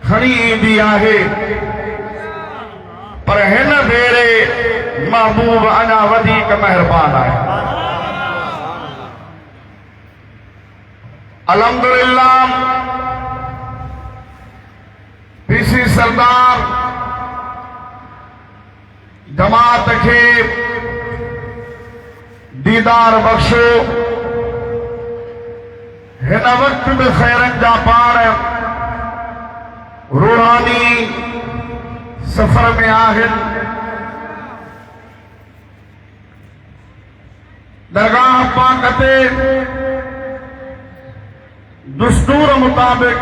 खणी ईंदी आहे, पर हिन भेरे महबूब अञा वधीक मेहरबान आहे। अल्हम्दुलिल्लाह पीसी सरदार जमात के दीदार बख्शो। हिन वक्त में खैरन जा पार रूहानी सफर में आहिन। दरगाह पाक ते दस्तूर मुताबिक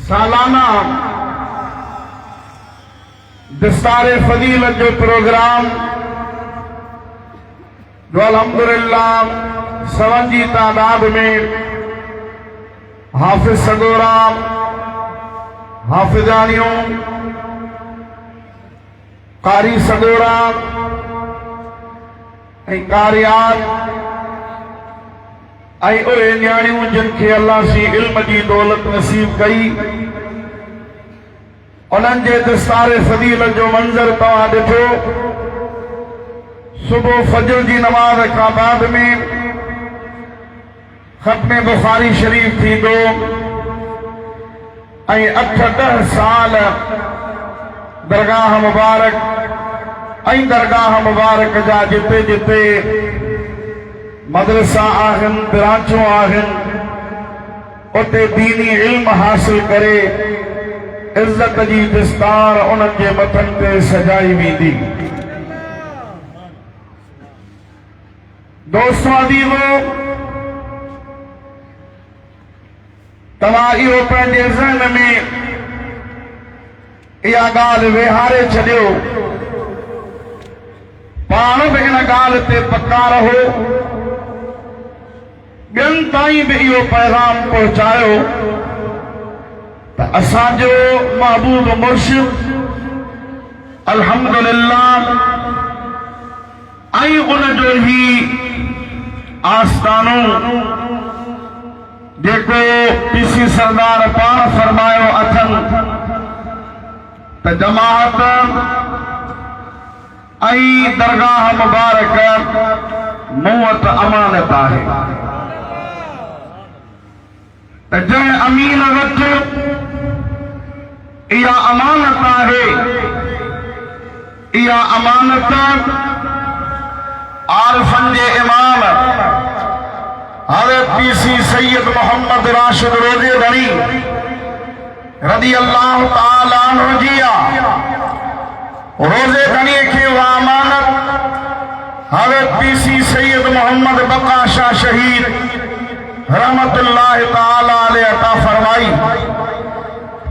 सालाना दस्तारे फजीलत जो प्रोग्राम जो अल्हम्दुलिल्लाह 7 जी तादाद में हाफिज सगोरा, हाफिजानियों, कारी सगोरा, कारियात उहे न्याणियों जिनके अल्लाह सी इल्म की दौलत नसीब कई, उन्हनि जे दस्तारे फजीलत जो मंजर तव्हां ॾिठो। सुबह फजर की नमाज खां बाद में खत्म बुखारी शरीफ थी दो 8-10 साल दरगाह मुबारक दरगाह मुबारक जा जिते जिते मदरसा आहिन, ब्रांचों आहिन, उते दीनी इल्म हासिल करे इज्जत जी दस्तार उन्हनि जे मथनि ते सजाई वेंदी। दोस्तों अदीबो, तव्हां इहो पंहिंजे ज़हन में इहा ॻाल्हि वेहारे छॾियो, पाण बि इन ॻाल्हि ते पका रहो, ॿियनि ताईं बि इहो पैगाम पहुचायो त असांजो महबूब मुर्शिद अल्हम्दुलिल्लाह उन जो ही आस्तानो जेको पीसी सरदार पाण फरमायो अथनि त जमात दरगाह मुबारक मूं वटि अमानत आहे। जंहिं अमीन वटि इहा अमानत आहे, इहा अमानत आरिफन जे इमाम हज़रत पीसी सैयद मोहम्मद राशिद रोज़ेदरी रज़ी अल्लाह ताला अन्हु जी रोज़ेदरी खे उहा अमानत हज़रत पीसी सैयद मोहम्मद बका शाह शहीद रहमतुल्लाह ताला अलैहि अता फरमाई।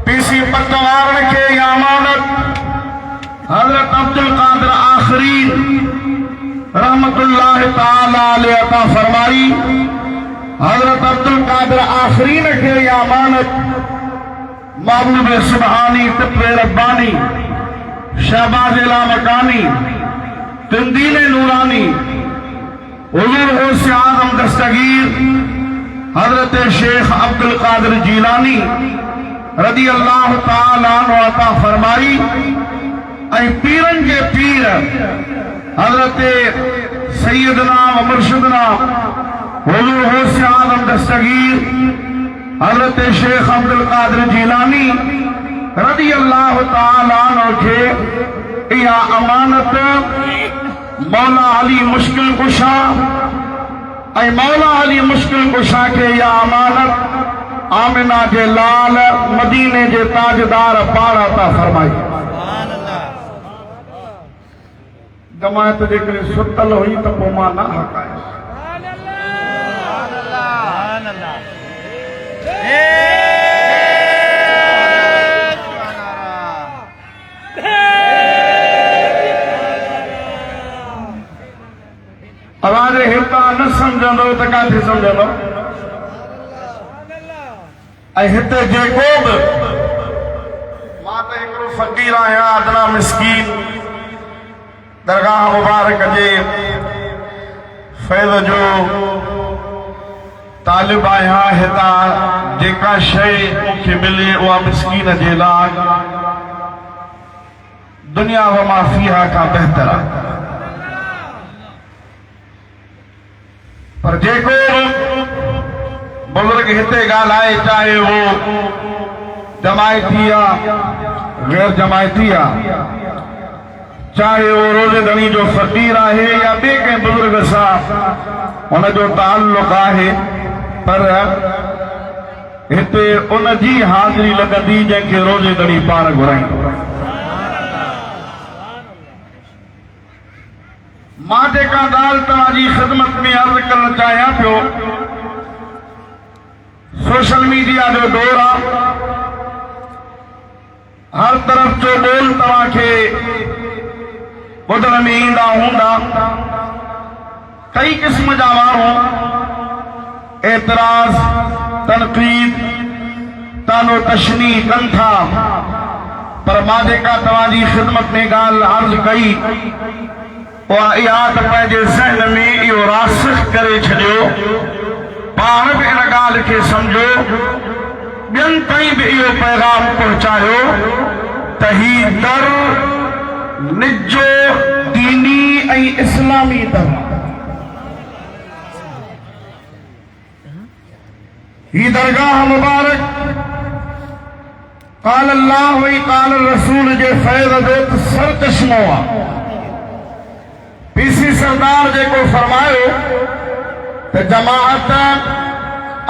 पीसी पटवारन के यह अमानत हजरत अब्दुल कादिर आखरीन रहमतुल्लाह ताला अलैहि अता फरमाई। हजरत अब्दुल कादिर आखरीन के यह अमानत महबूब सुबहानी, तिब्बे रब्बानी, शहबाज लामकानी, तंदील नूरानी, हुजूर गौसे आज़म दस्तगीर हजरत शेख अब्दुल कादिर जीलानी रज़ी अल्लाह ताला अन्हु अता फरमाई। पीरन के पीर हजरत सैयदना व मुर्शिदना हुजूर गौसे आज़म दस्तगीर हजरत शेख अब्दुल कादिर जीलानी रज़ी अल्लाह ताला अन्हु के इहा अमानत मौला अली मुश्किल कुशा मौला अली मुश्किल कुशा के यह अमानत आमिना के लाल मदीने के ताजदार पाड़ा ता फरमाई। जमात जेकरे सुतल हुई तो पोइ मां न हकाए। आवाज़ हिता न समझंदो त काथे समझंदो। हिते जेको बि मां त हिकिड़ो फ़कीर आहियां, अदना मिस्कीन, दरगाह मुबारक जे फैज़ जो तालिब आहियां हितां जेका शइ मूंखे मिले उहा मिस्कीन जे लाइ दुनिया व मा फीहा खां बहितर आहे। पर जेको बुज़ुर्ग हिते ॻाल्हाए, चाहे वो जमायती आहे गैर जमायती आहे, चाहे वो रोज़ेदड़ी जो फ़क़ीर आहे या ॿिए कंहिं बुज़ुर्ग सां हुनजो ताल्लुक़ आहे, पर हिते उन जी हाज़िरी लॻंदी जंहिंखे रोज़ेदड़ी पाण घुराईंदो। मां जेका ॻाल्हि तव्हांजी ख़िदमत में अर्ज़ करणु चाहियां पियो, सोशल मीडिया जो दौर आहे, हर तरफ़ जो ॿोल तव्हांखे ॿुधण में ईंदा हूंदा। कई क़िस्म जा माण्हू एतराज़, तनक़ीद, तानो तशनी कनि था, पर मां जेका तव्हांजी ख़िदमत में ॻाल्हि अर्ज़ कई उहा इहा त पंहिंजे ज़हन में इहो रासिख़ करे छॾियो, पाण बि इन ॻाल्हि खे सम्झो, ॿियनि ताईं बि इहो पैगाम पहुचायो त ही दर निजो दीनी ऐं इस्लामी दर, ही दरगाह मुबारक क़ाल अल्लाह व क़ाल रसूल जे फैज़ जो सरचश्मो आहे। पीसी सरदार जेको फरमायो त जमाअत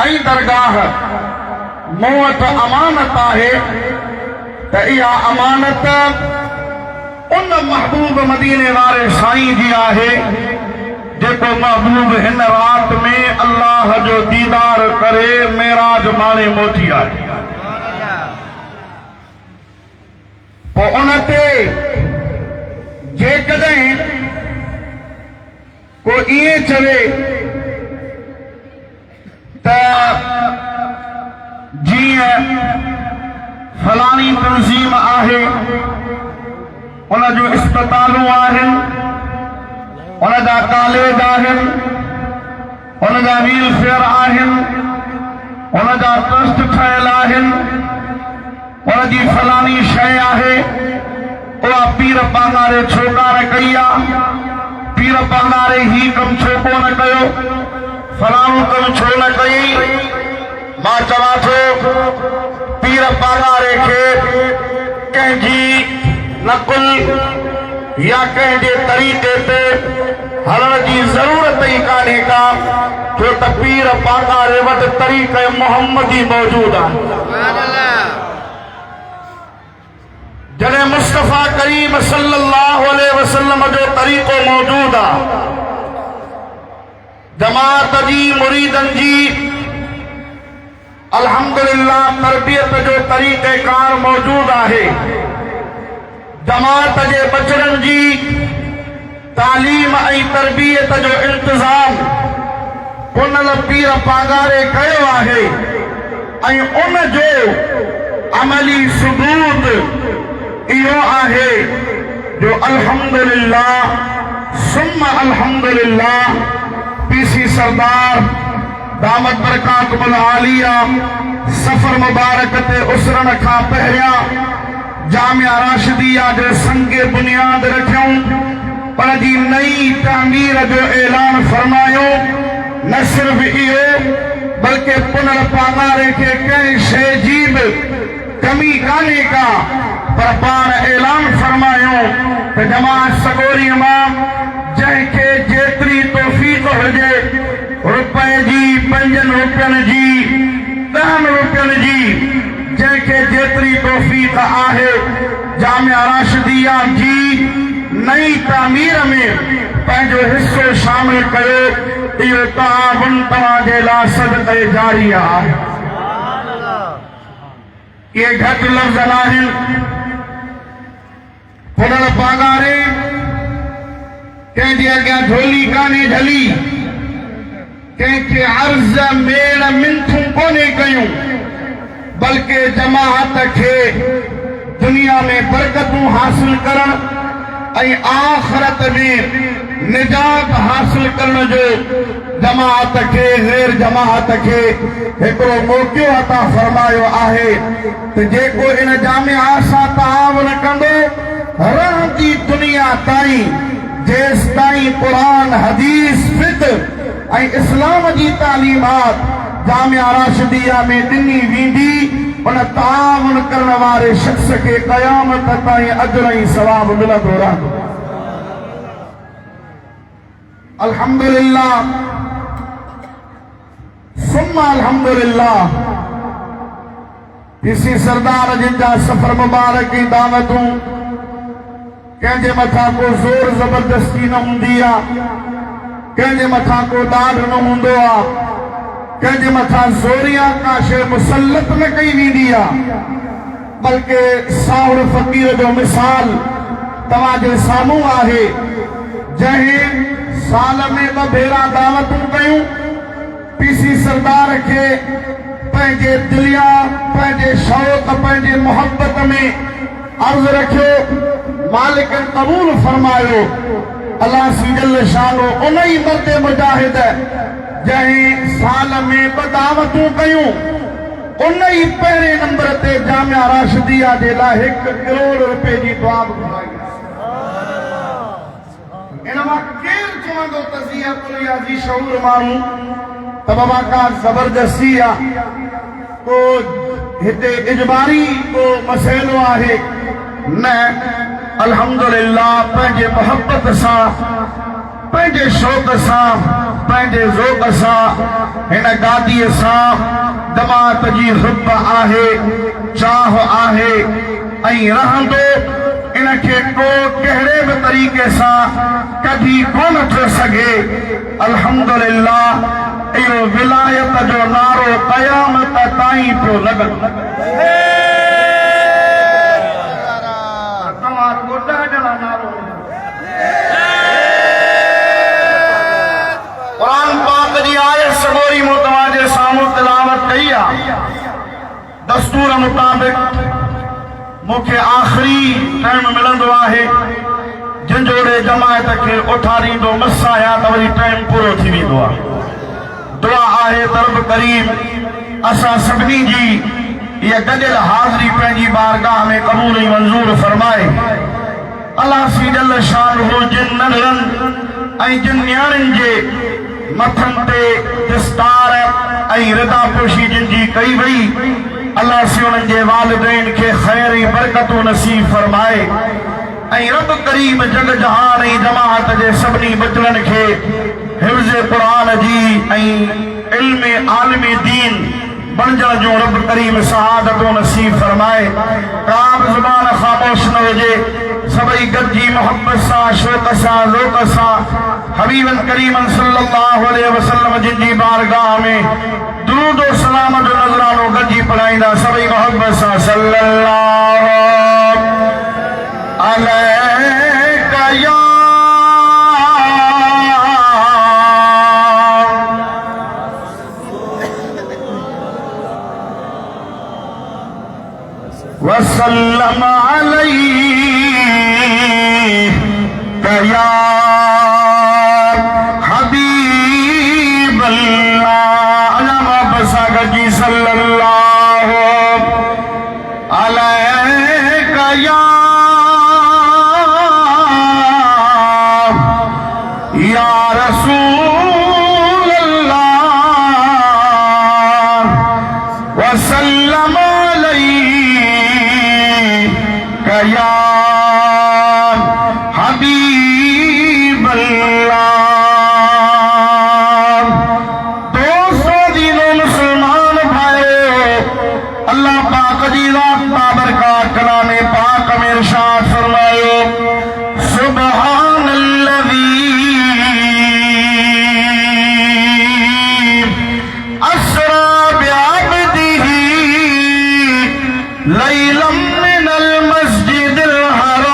ऐं दरगाह मूं वटि अमानत आहे, त इहा अमानत उन महबूब मदीने वारे साईं जी आहे जेको महबूब हिन रात में अल्लाह जो दीदार करे मेराज माणे मोटी आहे। पोइ उन ते जेकॾहिं को इएं चवे त जीअं फलानी तंज़ीम आहे, उन जूं इस्पतालूं आहिनि, उन जा कॉलेज आहिनि, उन जा व्हीलफेयर आहिनि, उन जा ट्रस्ट ठहियल आहिनि, उन जी फलानी शइ आहे, उहा पीर पांगारे छो कान कई आहे, पीर पांगारे ही कमु छो कोन कयो, फलाणो कमु छो न कई। मां चवां थो पीर पांगारे खे कंहिंजी नकुल या कंहिंजे तरीक़े ते हलण जी ज़रूरत ई कान्हे का, छो त पीर पांगारे वटि तरीक़े मोहम्मदी मौजूद आहे। जॾहिं मुस्तफ़ा करीम सल्लल्लाहु अलैहि वसल्लम जो तरीक़ो मौजूद आहे, जमात जी मुरीदनि जी अल्हम्दुलिल्लाह तरबियत जो तरीक़ेकार मौजूद आहे, जमात जे बचड़नि जी तालीम ऐं तरबियत जो इंतज़ाम कुनल पीर पागारे कयो आहे, ऐं उन जो अमली सबूत इहो आहे जो अल्हम्दुलिल्लाह सुम्मा अल्हम्दुलिल्लाह पीसी सरदार दामत बरकातुल आलिया सफ़र मुबारक ते उसरण खां पहिरियां जामिया राशिदिया जे संगे बुनियाद रखियूं, पर जी नई तामीर जो ऐलान फरमायो। न सिर्फ इहो बल्कि पुनर पागारे खे कंहिं शइ जी बि कमी कान्हे का, पर पाण ऐलान फरमायो त जमात सगोरी मां जंहिंखे जेतिरी तौफ़ीक़ हुजे, रुपए जी, 5 रुपयनि जी, 10 रुपयनि जी, जंहिंखे जेतिरी तौफ़ीक़ आहे, जामिया राशिदिया जी नई तामीर में पंहिंजो हिस्सो शामिल कयो। इहो ताबन तव्हांजे लाइ सदक़े जारी आहे। इहे घटि लफ़्ज़ आहिनि। पुनर पागारे कंहिंजे अॻियां झोली कान्हे झली, कंहिंखे अर्ज़ मेड़ मिंथूं कोन्हे कयूं, बल्कि जमाअत खे दुनिया में बरकतूं हासिल करण ऐं आख़िरत में निजात हासिल करण जो जमात खे गैर जमात खे हिकिड़ो मौक़ो अता फरमायो आहे त जेको इन जामिआ सां ताआवुन कंदो रहंदी दुनिया ताईं जेसि ताईं क़ुरान हदीस फिक़्ह ऐं इस्लाम जी तालीमात जामिआ राशिदिया में ॾिनी वेंदी उन ताआवुन करण वारे शख़्स खे क़यामत ताईं अजर ऐं सवाब मिलंदो रहंदो। अल्हम्दुलिल्लाह सुम्मा अल्हम्दुलिल्लाह पीसी सरदार जिनजा सफ़र मुबारक की दावतूं कंहिंजे मथां को ज़ोर ज़बरदस्ती न हूंदी आहे, कंहिंजे मथां को ॾाढ न हूंदो आहे, कंहिंजे मथां ज़ोरिया का शइ मुसलत न कई वेंदी आहे, बल्कि साहुर फ़क़ीर जो मिसाल तव्हांजे साम्हूं आहे जंहिं साल में 2 भेरा दावतूं कयूं पीसी सरदार के पंहिंजे दिलिया पंहिंजे शौक़ पंहिंजे मोहब्बत में अर्ज़ रखियो मालिक क़बूल फरमायो। अल्लाह सी जल शानो उन ई मर्द मुजाहिद जंहिं साल में 2 दावतूं कयूं उन ई पहिरें नंबर ते जामिआ राशिदिया जे लाइ 1 करोड़ रुपए जी दुआ घुराई। इनमां केरु चवंदो त ज़ियातुल याज़ी शऊर माण्हू त बाबा का ज़बरदस्ती आहे को हिते इजबारी को मसइलो आहे न। अल्हम्दुलिल्लाह पंहिंजे मोहब्बत सां पंहिंजे शौक़ सां पंहिंजे ज़ौक़ सां हिन गादीअ सां जमात जी हुब आहे चाह आहे ऐं रहंदो इनखे को कहिड़े बि तरीक़े सां कढी कोन थो सघे। अल्हम्दुलिल्लाह इहो विलायत जो नारो क़यामत ताईं पियो लॻंदो। तव्हां रुॻो 10 ॼणा नारो क़ुरान पाक जी आयत सगोरी मूं तव्हांजे साम्हूं तिलावत कई आहे। दस्तूर मुताबिक़ मूंखे आख़िरी टाइम मिलंदो आहे जिंजोड़े जमायत खे उथारींदो मसा या त वरी टाइम पूरो थी वेंदो आहे। दुआ आहे त रब करीम असां सभिनी जी इहा गॾियल हाज़िरी पंहिंजी बारगाह में क़बूल ऐं मंज़ूर फरमाए। अल्लाह सी जल शानहू जिन नंढड़नि ऐं जिन न्याणियुनि जे मथनि ते दस्तार ऐं रिदा पोशी जिन जी कई वई अल्लाह से उन्हनि जे वालिदैन खे ख़ैर ऐं बरकतूं नसीब फरमाए ऐं रब करीम जग जहान ऐं जमात जे सभिनी बचड़नि खे हिफ्ज़ क़ुरान जी ऐं इल्म आलिम दीन बणजण जो रब करीम सआदतूं नसीब फरमाए। का बि ज़ुबान ख़ामोश न हुजे, सभई गॾिजी मोहब्बत सां शौक़ सां ज़ौक़ सां हबीबन करीमन सल्लल्लाहु अलैहि वसल्लम जिन जी बारगाह में दुरूद और सलाम जो नज़रानो गॾिजी पढ़ाईंदा सभई मोहब्बत सां सल्लल्लाहु अलैका या वसल्लम अलैका या सल्लल्लाहु अलैका या रसूल अल्लाह वसल्लम अलैका या हबीब अल्लाह। कलामे पाक में इरशाद फरमायो सुब्हानल्लज़ी अस्रा बिअब्दिही लैलन मिनल मस्जिदिल हराम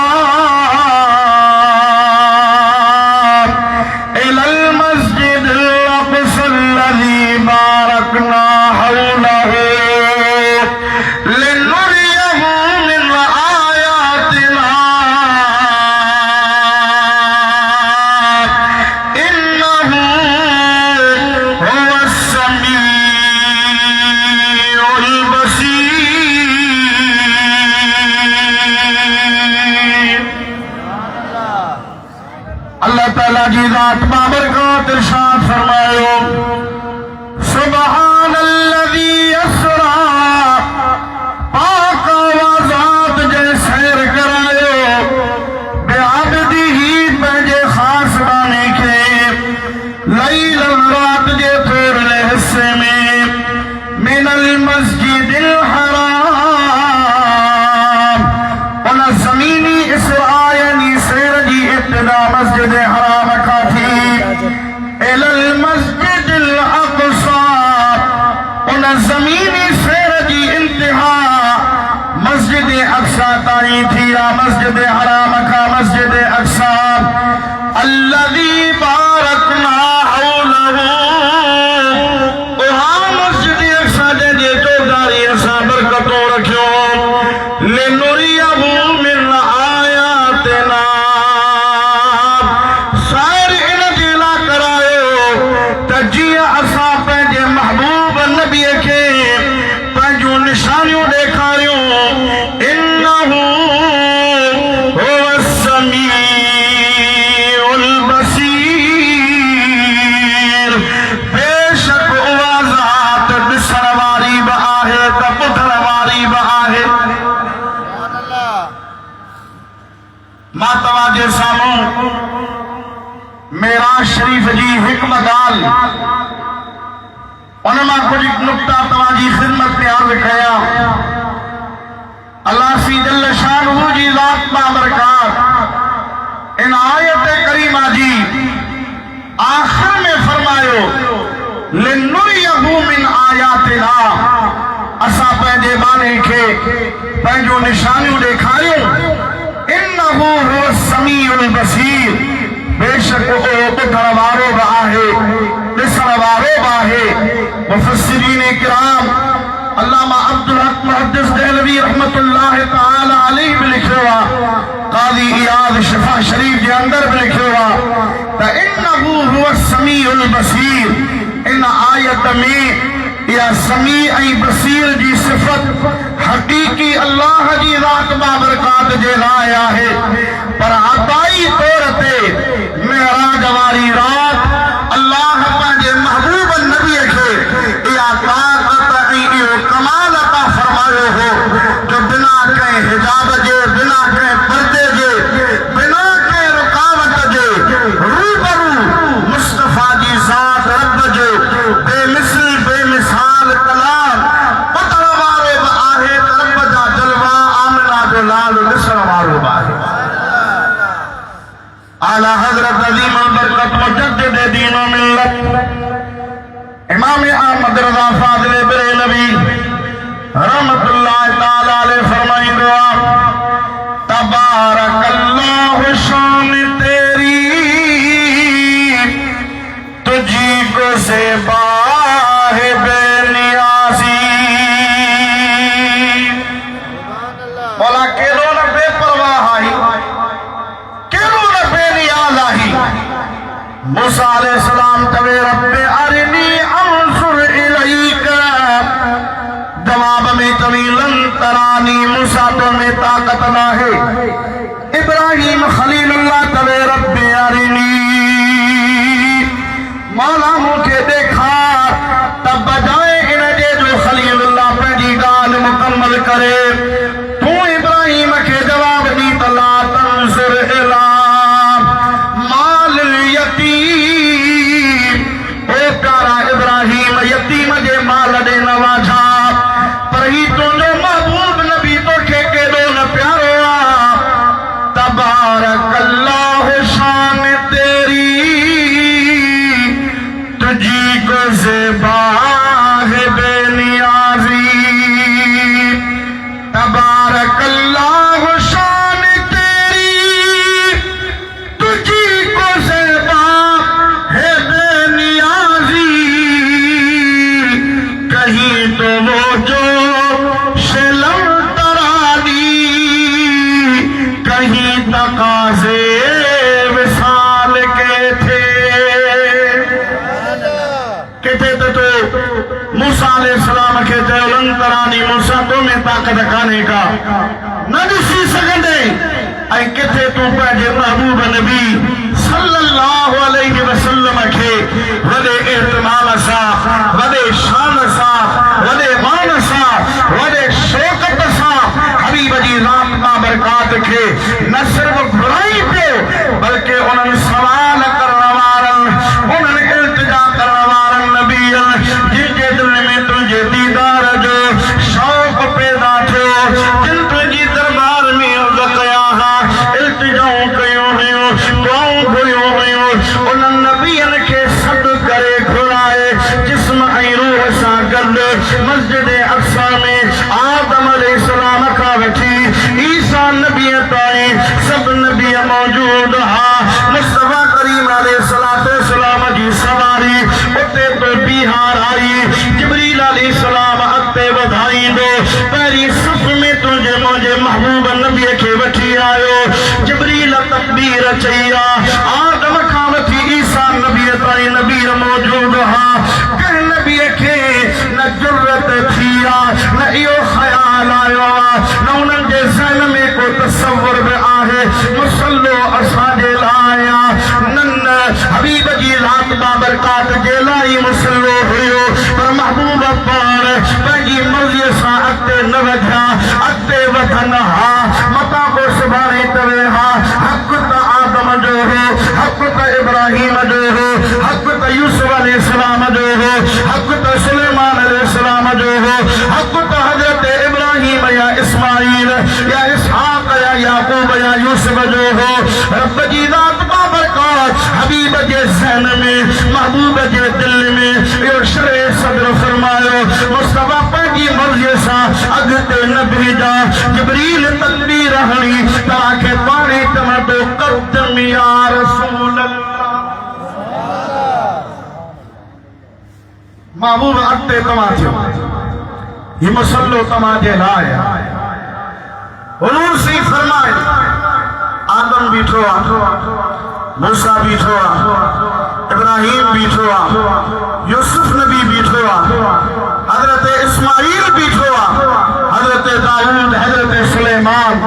इलल मस्जिदिल अक़सल्लज़ी बारकना हौलहू लिनुरियहू जी ज़ात बाबरकत इरशाद फरमायो सुब्हानल्लज़ी अस्रा पाक आवाज़ात जे सैर करायो बेअब्दिही पंहिंजे ख़ास बाने खे लैल रात जे थोरले हिस्से में मिनल मस्जिदिल हराम उन ज़मीनी इसरा यानी सैर जी इब्तिदा मस्जिद हराम खां थी इलल मस्जिदिल अक़सा उन ज़मीनी सैर जी इंतिहा मस्जिद अक़सा ताईं थी मस्जिद हराम खां मस्जिद अक़सा अल्लज़ी बारकना हौलहू उहा मस्जिद अक़सा जे चौधारी असां बरकतों रखियो लिनुरियहू मिन आयातिना सैर इन जे लाइ करायो त जीअं असां पंहिंजे महबूब नबीअ खे पंहिंजूं निशानियूं ॾेखारियूं इन्नहू हुवस समीउल बसीर बेशक उहा ज़ात ॾिसण वारी बि आहे त ॿुधण वारी बि आहे मां तव्हांजे साम्हूं मेराज शरीफ़ जी हिकु ॻाल्हि उन मां कुझु नुक़्ता तव्हांजी ख़िदमत में अर्ज़ कया अल्लाह सी जल शानहू जी ज़ात बाबरकत इन आयत करीमा जी आखिर में फरमायो लिनुरियहू मिन आयातिना असां पंहिंजे बाने खे पंहिंजूं निशानियूं ॾेखारियूं इन्नहू हुवस समीउल बसीर बेशक उहो ॿुधण वारो बि आहे ॾिसण वारो बि आहे मुफ़स्सिरीन किराम अल्लामा अब्दुल हक मुहद्दिस देहलवी रहमतुल्लाह तआला अलैहि बि लिखियो आहे क़ाज़ी इयाद शिफा शरीफ जे अंदर बि लिखियो आहे त इन्नहू हुवस समीउल बसीर इन आयत में या समी ऐं बसीर जी सिफ़त हक़ीक़ी अल्लाह जी ज़ात बाबरकत जे लाइ आहे पर अताई तौर ते मेराज वारी रात अल्लाह पंहिंजे महबूब नबीअ खे इहा ताक़त ऐं इहो कमाल अता फरमायो हो जो बिना कंहिं हिजाब जे बिना कंहिं पर्दे जे बिना कंहिं रुकावट जे रूबरू मुस्तफ़ा जी ज़ात रब जो बेमिसल बेमिसाल कलाम ॿुधण वारो बि आहे त रब जा जलवा आमिना जो लाल ॾिसण वारो बि आहे आला हज़रत अज़ीम बरकत मुजद्दिद दीन व मिल्लत इमाम अहमद रज़ा फाज़िल बरेलवी रहमतुल्लाह तआला अलैहि फरमाईंदो आहे तबारकल्लाहु शान तेरी तुझी को ज़ेबा है बेनियाज़ी मौला केॾो न बेपरवाह आई केॾो न बेनियाज़ आई मूसा अलैहिस्सलाम चवे रब्बे अरिनी अंजुर इलैका जवाब में चवी लन तरानी मूसा तो में ताकत न है इब्राहिम खलीलुल्लाह चवे रब्बे अरिनी मौला मूंखे ॾेखार त बजाए इन जे जो खलीलुल्लाह पंहिंजी ॻाल्हि मुकम्मल करे तूं इब्राहिम खे जवाब ॾी त ला तंज़ुर इला मालिल यतीम ओ प्यारा इब्राहिम यतीम जे माल ॾे न वाझा पर ही तुंहिंजो महबूब नबी तोखे केॾो न प्यारो आहे तबारकल्लाहु शान तेरी तुझी को ज़ेबा है बेनियाज़ी तबारकल्लाहु शान तेरी तुझी को ज़ेबा है बेनियाज़ी कहीं तो वो जो शलम तरानी कहीं तकाज़े विसाल के थे कहते तो मूसा अलैहिस्सलाम के चयो तरानी मूसा तो में ताकत काने का न ॾिसी सघंदे ऐं किथे तूं पंहिंजे महबूब नबी सल्लल्लाहु मुझे महबूब नबी के वठी आयो जिब्रील तकबीर चईया आदम का वठी ईसा नबी ताई नबी मौजूद हा कह नबी के न जुर्रत थिया न इहो ख्याल आयो न उन्हनि जे ज़हन में को तसव्वुर बि आहे मुसल्लो असांजे लाइ नन हबीब जी रात बाबरकात जे लाइ मुसल्लो हुयो पर महबूब पाण पंहिंजी मर्ज़ीअ सां अॻिते न वधिया अॻिते वधन हा मता को सुभाणे तवे हा हक़ त आदम जो हो हक़ त इब्राहिम जो हो हक़ त यूसुफ अलैहिस्सलाम जो हो हक़ त सुलेमान अलैहिस्सलाम जो हो हक़ त हज़रत इब्राहिम या इस्माइल या इसहाक या याकूब या यूसुफ जो हो रब जी ज़ात बाबरकात हबीब जे ज़हन में महबूब जे दिल में इहो शरे सद्र फरमायो मुस्तफा पंहिंजी मर्ज़ीअ सां अॻिते न भेजा जिब्रील तकबीर हणी तव्हांखे पाणी चवंदो क़द्दम या रसूल अल्लाह महबूब अॻिते तव्हां थियो ही मुसल्लो तव्हांजे लाइ हुज़ूर सी फरमाए आदम बीठो आहे मूसा बीठो आहे इब्राहिम बीठो आहे यूसुफ नबी बीठो आहे हज़रत इस्माइल बीठो आहे हज़रत दाऊद हज़रत सुलेमान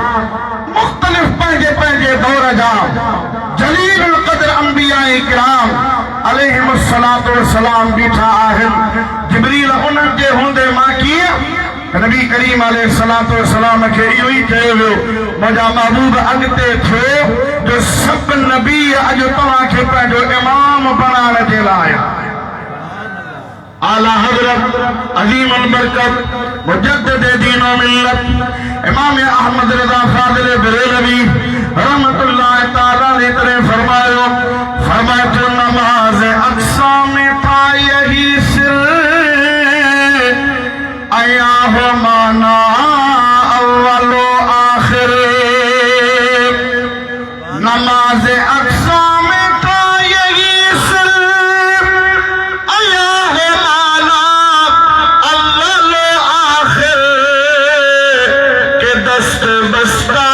मुख्तलिफ पंहिंजे पंहिंजे दौर जा जलील क़द्र अंबिया किराम अलैहिमुस्सलातु वस्सलाम बीठा आहिनि जिब्रील उन्हनि जे हूंदे मां कीअं नबी करीम अलैहिस्सलातु वस्सलाम खे इहो ई चयो वियो मुंहिंजा महबूब अॻिते थियो जो सभु नबी अॼु तव्हांखे पंहिंजो इमाम बणाइण जे लाइ आला हज़रत अज़ीम बरकत मुजद्दिद दीन व मिल्लत इमाम अहमद रज़ा फाज़िल बरेलवी रहमतुल्लाह तआला ने तरह फरमायो फरमाया नमाज अक़सा में था यही सिर आया हो माना अव्वलो आखिर नमाज अक़सा में था यही सिर आया है माना अव्वलो आखिर के दस्त बस्ता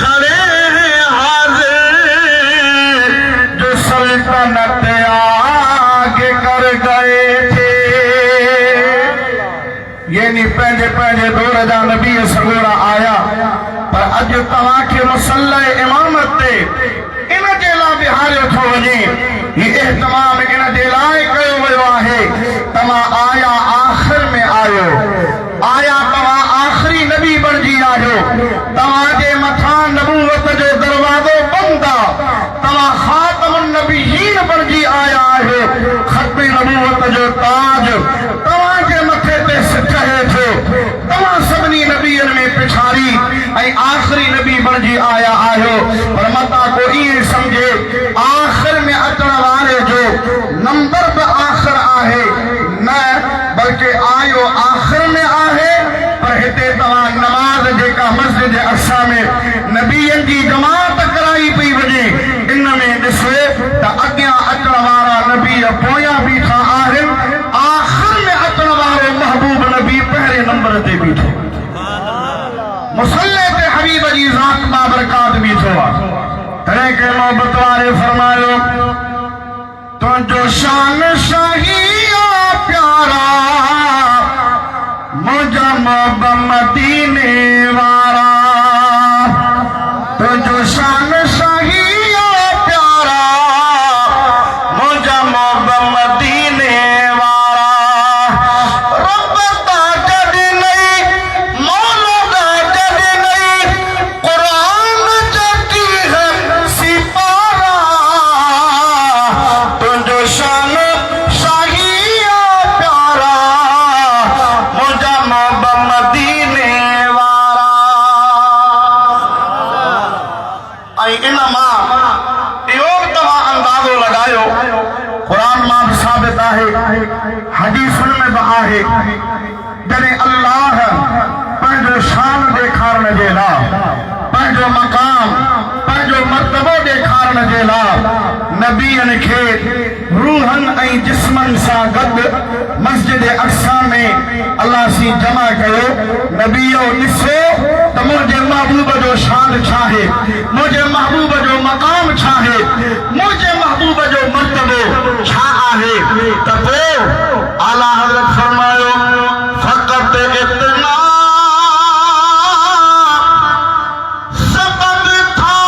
खड़े हैं हाजिर जो सल्तनत आगे कर गए थे यानी पंहिंजे पंहिंजे दौर जा नबी सगोरा आया पर अॼु तव्हांखे मुसल्ला इमामत ते इन जे लाइ बिहारियो थो वञे हीउ एहतमाम इन जे लाइ कयो वियो आहे तव्हां आया आख़िर में आयो आया तव्हां आख़िरी नबी बणिजी आहियो तव्हांजे मथां नबूवत जो दरवाज़ो बंदि आहे तव्हां ख़ातमुन नबीयीन बणिजी आया आहियो ख़त्म नबूवत जो ताज तव्हांजे मथे ते चढ़े थो तव्हां सभिनी नबीअनि में पिछाड़ी ऐं आख़िरी नबी बणिजी आया आहियो पर मता को ईअं सम्झे आख़िर में अचण वारे जो नंबर बि आख़िर आहे न बल्कि आयो आख़िर में आहे पर हिते तव्हां नमाज़ जेका मस्जिद अक़सा में नबीअनि जी जमात कराई पई वञे इन में ॾिसो त अॻियां अचण वारा नबी पोयां बीठा आहिनि आख़िर में अचण वारो महबूब नबी पहिरें नंबर ते बीठो मुसल्ले ते हबीब जी ज़ात बाबरकात बीठो आहे तॾहिं के मोहबत वारे फरमायो तुंहिंजो शान शाही प्यारा मुंहिंजा मोहब मदीने वारा तुंहिंजो शान शाही प्यारा मुंहिंजा मोहब मदीने वारा रब दा जॾहिं नहीं मौला दा जॾहिं नहीं क़ुरान जॾी है सिपारा तुंहिंजो शान शाही प्यारा मुंहिंजा मोहब मदीने वारा ऐं इन मां इहो तव्हां अंदाज़ो लॻायो क़ुरान मां बि साबित आहे हदीसुनि में बि आहे जॾहिं अल्लाह पंहिंजो शान ॾेखारण जे लाइ पंहिंजो मक़ाम पंहिंजो मर्तबो ॾेखारण जे लाइ नबीअनि खे रूहनि ऐं जिस्मनि सां गॾु मस्जिद अक्सा में अल्लाह सी जमा कयो। नबीओ ॾिसो त मुंहिंजे महबूब जो शान छा आहे, मुंहिंजे महबूब जो मक़ाम छा आहे, मुंहिंजे महबूब जो मर्तबो छा आहे। त पोइ आला हज़रत फरमायो फ़क़त इतना सबब था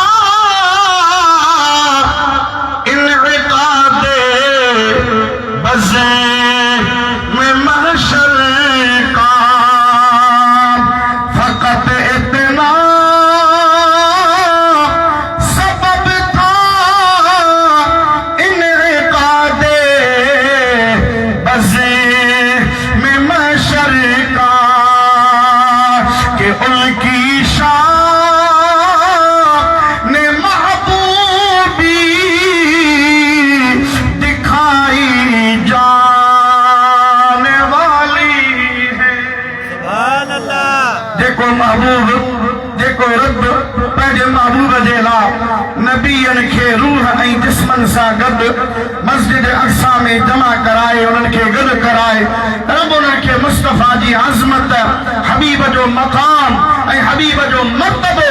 इनइक़ादे बज़े में महशर का। फ़क़त इतना सबब था इनइक़ादे बज़े में महशर का कि उनकी शान ने महबूबी दिखाई जाने वाली है। जेको महबूब जेको रब पंहिंजे महबूब जे लाइ नबीअनि खे रूह ऐं जिस्मनि सां गॾु मस्जिद अक्सा में जमा कराए, उन्हनि खे गॾु कराए, रब उन्हनि खे मुस्तफ़ा जी अज़मत, हबीब जो मक़ाम ऐं हबीब जो मर्तबो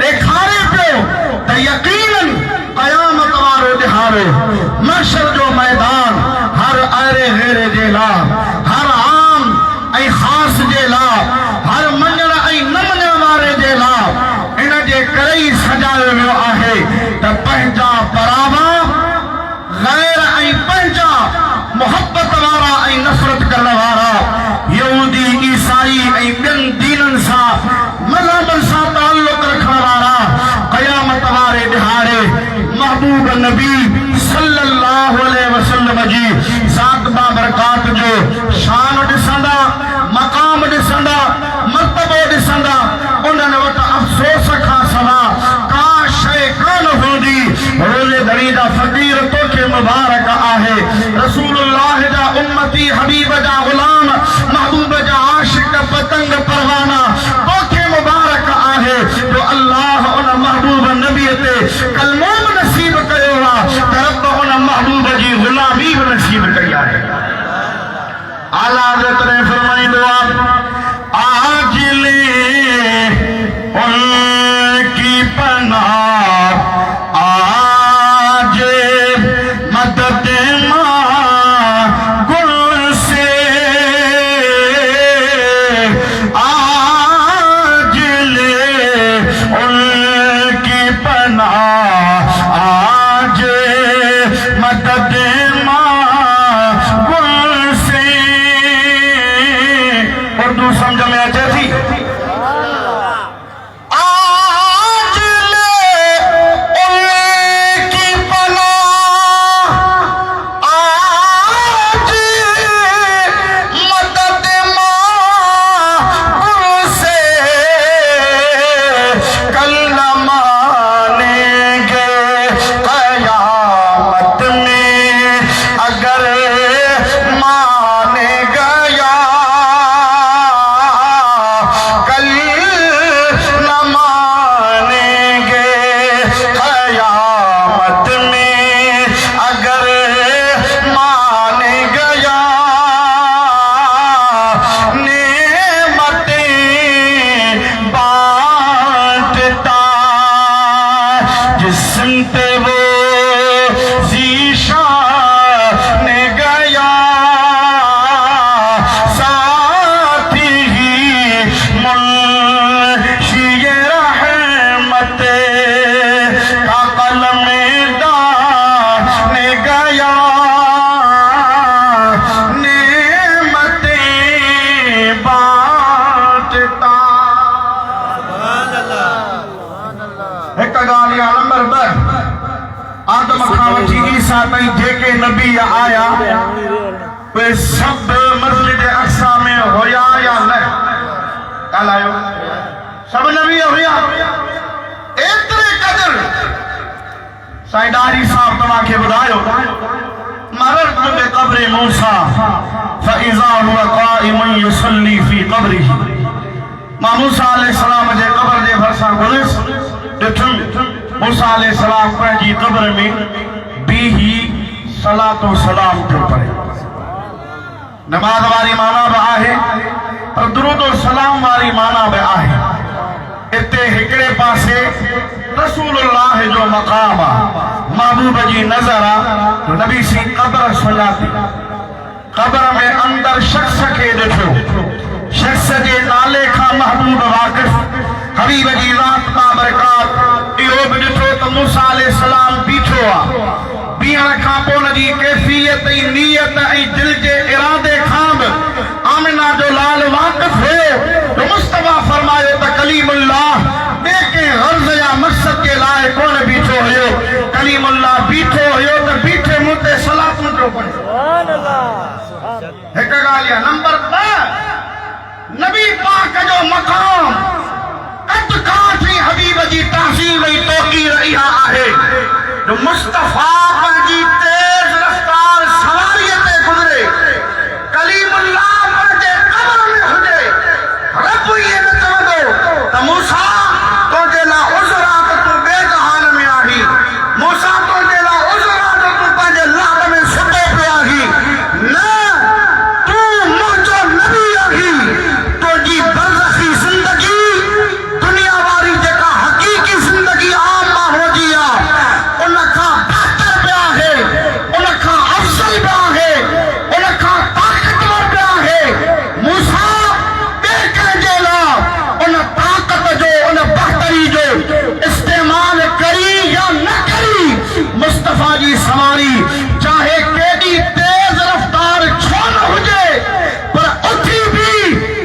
ॾेखारे पियो त यक़ीनन क़यामत वारो ॾिहाड़ो, महशर जो मैदान हर अहिड़े गैरे जे लाइ, हर आम ऐं ख़ास जे लाइ, हर मञण ऐं न मञण वारे जे लाइ इन जे करे ई सजायो वियो आहे त पंहिंजा परावा गैर ऐं पंहिंजा मोहब्बत वारा ऐं नफ़रत करण वारा यहूदी ईसाई ऐं ॿियनि दीननि सां मज़हबनि सां ताल्लुक़ रखण वारा क़यामत वारे ॾिहाड़े महबूब नबी सल्लल्लाहु अलैहि वसल्लम जी ज़ात बाबरकात जो शान ॾिसंदा, मक़ाम ॾिसंदा, मर्तबो ॾिसंदा। उन्हनि वटि अफ़सोस खां सवा का शइ कान हूंदी। रोज़े दड़ी जा फ़क़ीर तोखे मुबारक आहे, रसूलुल्लाह जा उम्मती, हबीब जा ग़ुलाम, महबूब जा आशिक, पतंग परवाना तोखे मुबारक आहे जो अल्लाह उन महबूब नबीअ ते कलमो बि नसीब कयो आहे त रब उन महबूब जी ग़ुलामी बि नसीब कई आहे। आला हज़रत ने फरमाईंदो आहे आज ले उनकी पनाह, आज मदद गुल से, आज ले उनकी पनाह, आज मदद गुल से। उर्दू समझ में अचे थी? आज ले उनकी पनाह, आज मदद गुल से, कल न मानेंगे क़यामत में अगर माने गया, कल न मानेंगे क़यामत में अगर माने गया। नेमतें बांटता जिस्म पे वो ज़ीशान गया, साथ ही मुंशी रहमत का कलम दान गया। नेमतें बांटता। हिक ॻाल्हि आहे नंबर 2, आदम खां वठी ईसा ताईं जेके नबी आया उहे सभु मस्जिद अक्सा में हुया या न? ॻाल्हायो। सभु नबी हुया? एतिरे क़दुरु साईं ॾारी साहब तव्हांखे ॿुधायो, मररतु बिक़ब्रि मूसा फ़इज़ा हुव क़ाइमुन युसल्ली फ़ी क़ब्रिही। मां मूसा अलैहिस्सलाम जे क़ब्र जे भरिसां गुज़िरियुसि, ॾिठुमि मूसा अलैहिस्सलाम पंहिंजी क़ब्र में बीही सलातो सलाम पियो पढ़े। नमाज वारी माना बि आहे पर दुरूद सलाम वारी माना बि आहे। इते हिकिड़े पासे रसूलुल्लाह जो मक़ाम आहे, महबूब जी नज़र आहे तो नबी सी क़ब्र सुञाती। क़ब्र में अंदर शख्स खे ॾिठो, शख्स जे नाले खां महबूब वाक़िफ़ हबीब जी ज़ात बाबरकात। इहो बि ॾिठो त मूसा अलैहिस्सलाम बीठो आहे। बीहण खां पोइ उन जी कैफ़ियत ऐं नियत ऐं दिल जे इरादे खां बि आमिना जो लाल वाक़िफ़ हुयो। तो मुस्तफ़ा फरमायो त कलीमुल्लाह ॿिए कंहिं गर्ज़ या मक़सद जे लाइ कोन बीठो हुयो, कलीमुल्लाह बीठो हुयो त बीठे मुंह ते सलातूं पियो पढ़े। हिकु ॻाल्हि आहे। नंबर 2, नबी पाक जो मक़ाम कद काठी हबीब जी तहज़ीम ऐं तौक़ीर इहा आहे जो मुस्तफ़ा पंहिंजी तेज़ रफ़्तार सवारीअ ते गुज़रे, कलीमुल्लाह पंहिंजे क़ब्र में हुजे। रब इहे न चवंदो त मूसा तुंहिंजे लाइ उज़र आहे त तूं ॿिए जहान में आहीं, मूसा तुंहिंजे लाइ उज़र आहे त तूं पंहिंजे लाल में सुतो पियो आहीं। न, तूं मुंहिंजो नबी आहीं। तुंहिंजी बरज़खी ज़िंदगी दुनिया वारी जेका हक़ीक़ी ज़िंदगी आम माण्हूअ जी आहे उन खां बहितर बि आहे, उन खां अफ़ज़ल बि आहे, उन खां ताक़तवर बि आहे। मूसा ॿिए कंहिंजे लाइ उन ताक़त जो उन बहितरी जो इस्तेमाल करी या न करी, मुस्तफ़ा जी सवारी चाहे केॾी तेज़ रफ़्तार छो न हुजे पर उथी बि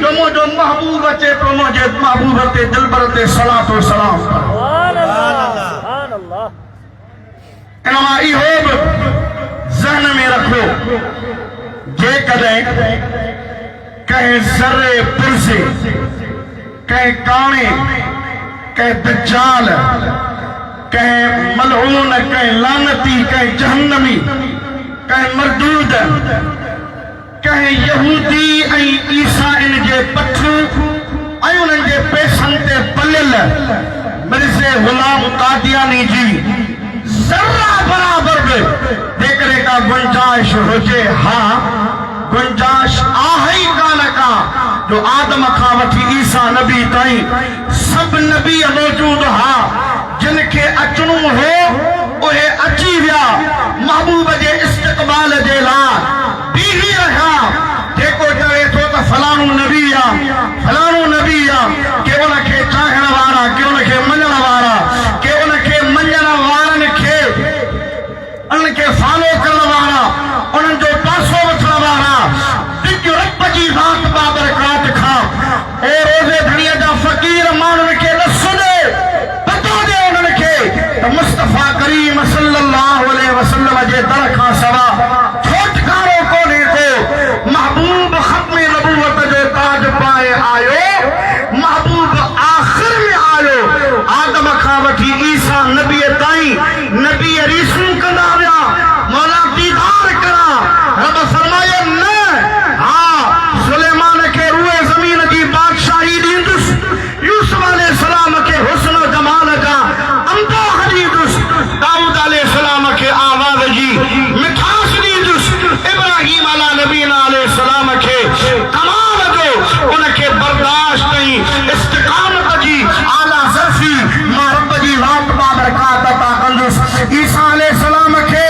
जो मुंहिंजो महबूब अचे तो मुंहिंजे महबूब ते दिलबर ते सलातो सलाम इनमां इहो बि ज़हन में रखो, जेकॾहिं कंहिं ज़र्रे पुरज़े, कंहिं काणे, कंहिं दज्जाल, कंहिं मलऊन, कंहिं लानती, कंहिं जहन्नमी, कंहिं मरदूद, कंहिं यहूदी ऐं ईसाइन जे पठूं ऐं उन्हनि जे पेसनि ते पलियल मिर्ज़े ग़ुलाम कादियानी जी ज़र्रा बराबर बि जेकॾहिं का गुंजाइश हुजे, हा गुंजाइश आहे ई कान का जो आदम खां वठी ईसा नबी ताईं सभु नबी मौजूद हा। जिन खे अचणो हो उहे अची विया, महबूब जे इस्तक़बाल जे लाइ बीही रहिया। जेको चवे थो त फलाणो नबी आहे, फलाणो नबी आहे, के उन खे चाहण वारा, के उन खे मञण वारा, के उन खे मञण वारनि खे उन खे फॉलो करण वारा, उन्हनि जो पासो वठण वारा, दिल रब जी ज़ात बाबरकात खां ए रोज़े धणीअ जा फ़क़ीर माण्हुनि खे न सुञे, पतो ॾे उन्हनि खे त मुस्तफ़ा करीम सल्लल्लाहु अलैहि वसल्लम जे दर खां सवा छोटकारो कोन्हे को। महबूब ख़त्म नबूवत जो ताज पाए आयो, महबूब आख़िर में आयो। आदम खां वठी ईसा नबी ताईं नबी रीसूं कंदा विया, मौला दीदार करा। रब फरमायो न, हा सुलेमान खे रूए ज़मीन जी बादशाही ॾींदुसि, यूसुफ अलैहिस्सलाम खे हुस्न जमाल जा अंबो हॾींदुसि, दाऊद अलैहिस्सलाम खे आवाज़ जी मिठास ॾींदुसि, इब्राहीम अला नबीना अलैहिस्सलाम खे कमाल जो उन खे बर्दाश्त ऐं इस्तिक़ामत जी आला ज़र्फ़ी मां रब जी ज़ात बाबरकात अता कंदुसि। ईसा अलैहिस्सलाम खे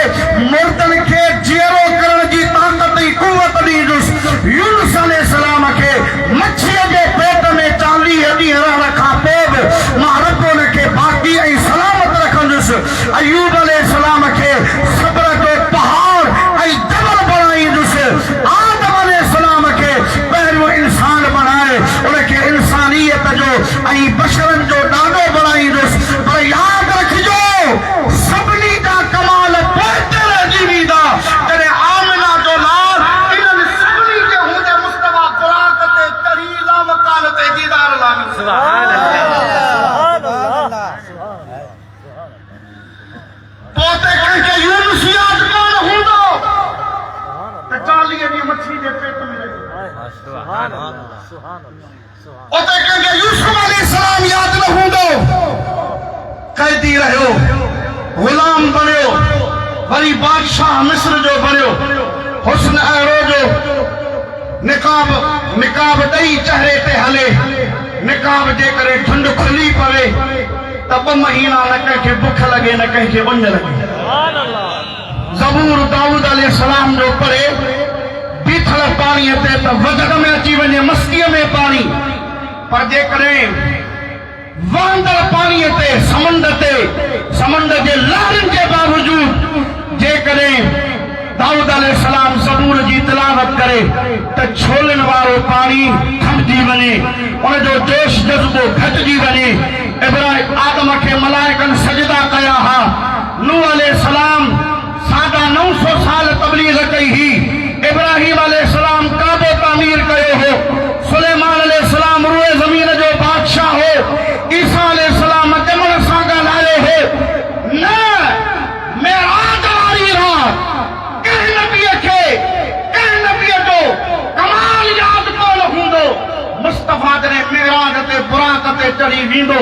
मुर्दनि खे जीअरो करण जी ताक़त ऐं क़ुवत ॾींदुसि। यूनुस अलैहिस्सलाम खे मच्छीअ जे पेट में 40 ॾींहं रहण खां पोइ बि मां रब उन खे बाक़ी ऐं सलामत रखंदुसि। अयूब अलैहिस्सलाम खे सब्र जो पहाड़ ऐं जबल बणाईंदुसि। आदम अलैहिस्सलाम खे पहिरियों इंसान बणाए उन खे इंसानियत जो ऐं बशरनि जो ॾाढो बणाईंदुसि। पर यादि रखिजो, सभिनी जा कमाल पोइ ते रहिजी वेंदा जॾहिं आमिना जो लाल इन्हनि सभिनी जे हूंदे मुस्तफ़ा बुराक ते चढ़ी ला मकान ते दीदार लामी। सुभान अल्लाह। पोते कंहिंखे यूनुस यादि कोन हूंदो त 40 ॾींहं मच्छी जे पेट में रही। सुभान अल्लाह, सुभान अल्लाह। उते कंहिंखे यूसुफ अलैहिस्सलाम यादि न हूंदो, कैदी रहियो, ग़ुलाम बणियो, वरी बादशाह मिस्र जो बणियो, हुस्न अहिड़ो जो निकाब ॾेई चेहरे ते हले, निकाब जे करे ठंड खुली पवे त 2 महीना न कंहिंखे बुख लगे न कंहिंखे उञ लगे। ज़बूर दाऊद अलैहिस्सलाम जो पढ़े बीठल पाणीअ ते त वजड़ में अची वञे, मस्तीअ में पाणी, पर जेकॾहिं वहंदड़ पाणीअ ते समुंड जे लहरनि जे बावजूद जेकॾहिं दाऊद अलैहिस्सलाम ज़बूर जी तिलावत करे त छोलनि वारो पाणी थमजी वञे, उनजो जोश जज़्बो घटिजी वञे। इब्राहिम आदम खे मलाइकनि सजदा कया हा, नूह अलैहिस्सलाम 950 साल तबलीग कई ही, इब्राहिम अलैहिस्सलाम काबो तामीर कयो हो, सुलेमान अलैहिस्सलाम रूए ज़मीन जो बादशाह हो, ईसा अलैहिस्सलाम ॼमण सां ॻाल्हायो हो। न मेराज वारी रात कंहिं नबीअ जो कमाल यादि कोन हूंदो। मुस्तफ़ा जॾहिं मेराज ते बुराक ते चढ़ी वेंदो,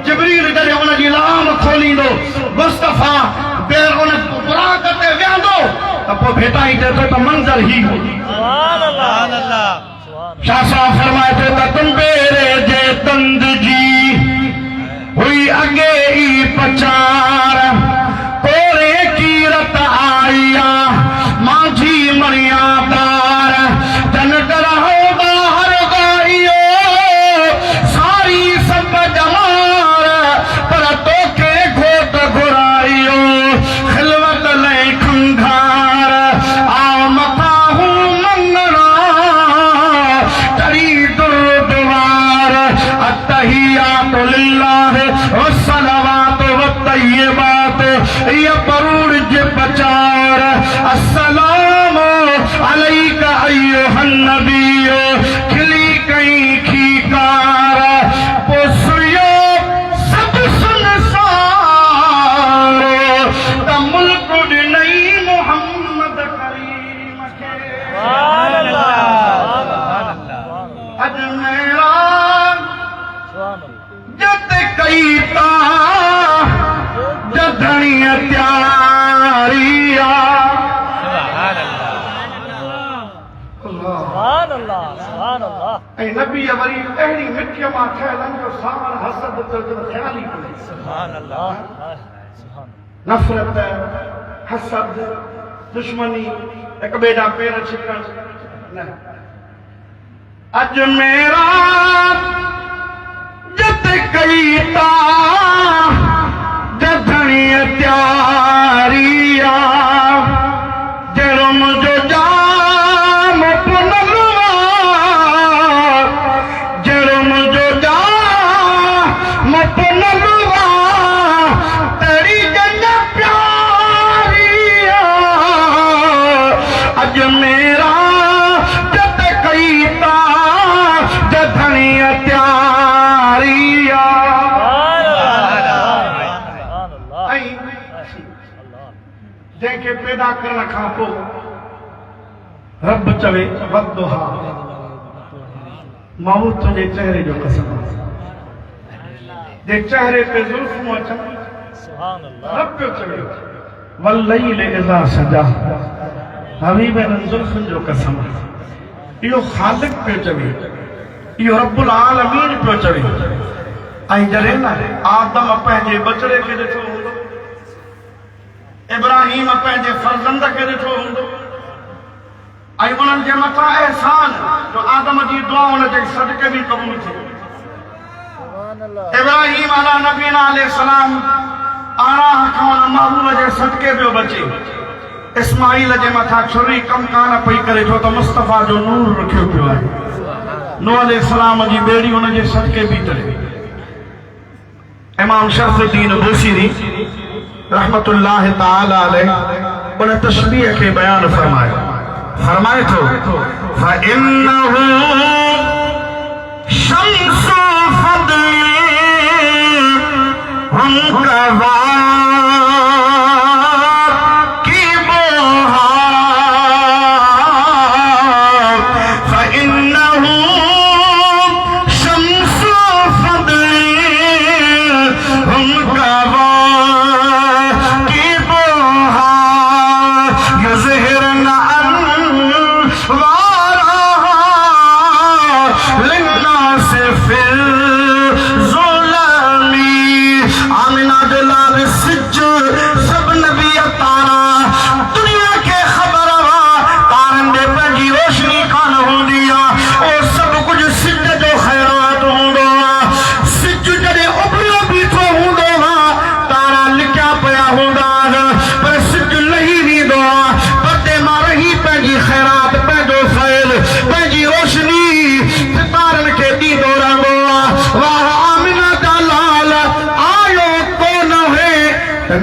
जिब्रील जॾहिं उनजी लाम खोलींदो, मुस्तफ़ा बेर उन बुराक ते वेहंदो त पोइ भेटाई थे तो मंज़र ही हो। शाह साहब फरमाए थे त तुम बेरे जे तंद जी हुई अगे ई पचार, कोरे की रत आईया माझी मरिया तार, जन डराहो बाहर गाइयो सारी सब जमार, पर तोखे घोट घुराइयो खिलवत ले खंघार, आ मथा हूं मंगना चढ़ी दुर्दवार, अत्तहियातु लिल्लाह वस्सलावातु वत्तय्यिबात, ये बरूज बचार, अस्सलामु अलैका अय्युहन नबिय्यु, खिली कई खीकार, पोसुयो सब सुनसारो, त मुल्क ॾिनई मुहम्मद करीम खे। अजमेरा जत कई ता जधणीअ त्यारिया, ऐं नबीअ वरी अहिड़ी मिठीअ मां ठहियल जो सावण हसद जो ख़्याल ई कोन्हे। नफ़रत, हसद, दुश्मनी, हिक ॿिए जा पेर छिकण न। अजमेरा जत कई ता जधणीअ त्यारिया, जहिड़ो मुंहिंजो जाम पुनलवा, जहिड़ो मुंहिंजो जाम पुनलवा, तड़ी जन प्यारिया, अजमेरा जत कई ता जधणीअ त्यारिया। जंहिंखे पैदा करण खां पोइ रब चवे वद्दुहा, मौत तुंहिंजे चेहरे जो कसम, जे चेहरे ते ज़ुल्फ़ूं अचनि, रब पियो चवे वल्लैल इज़ा सजा, हबीब इन ज़ुल्फ़ुनि जो कसम। इहो ख़ालिक पियो चवे, इहो रब्बुल आलमीन पियो चवे। ऐं जॾहिं न आदम पंहिंजे बचड़े खे ॾिठो हूंदो, इब्राहिम पंहिंजे फर्ज़ंद खे ॾिठो हूंदो, ऐं उन्हनि जे मथां एहसान जो आदम जी दुआ उनजे सदके बि क़बूल थी। इब्राहिम अला नबीना अलैहिस्सलाम आराह खां उन महबूब जे सदके पियो बचे। इस्माइल जे मथां छुरी कम कान पई करे छो त मुस्तफ़ा जो नूर रखियो पियो आहे। नूह अलैहिस्सलाम जी बेड़ी उनजे सदके बि तरे। इमाम शरफुद्दीन बूसीरी रहमतुल्लाह ताला अलैह उन तशबीह के बयान फरमाए तो फइन्नहु शम्सु फदली हुनका वारा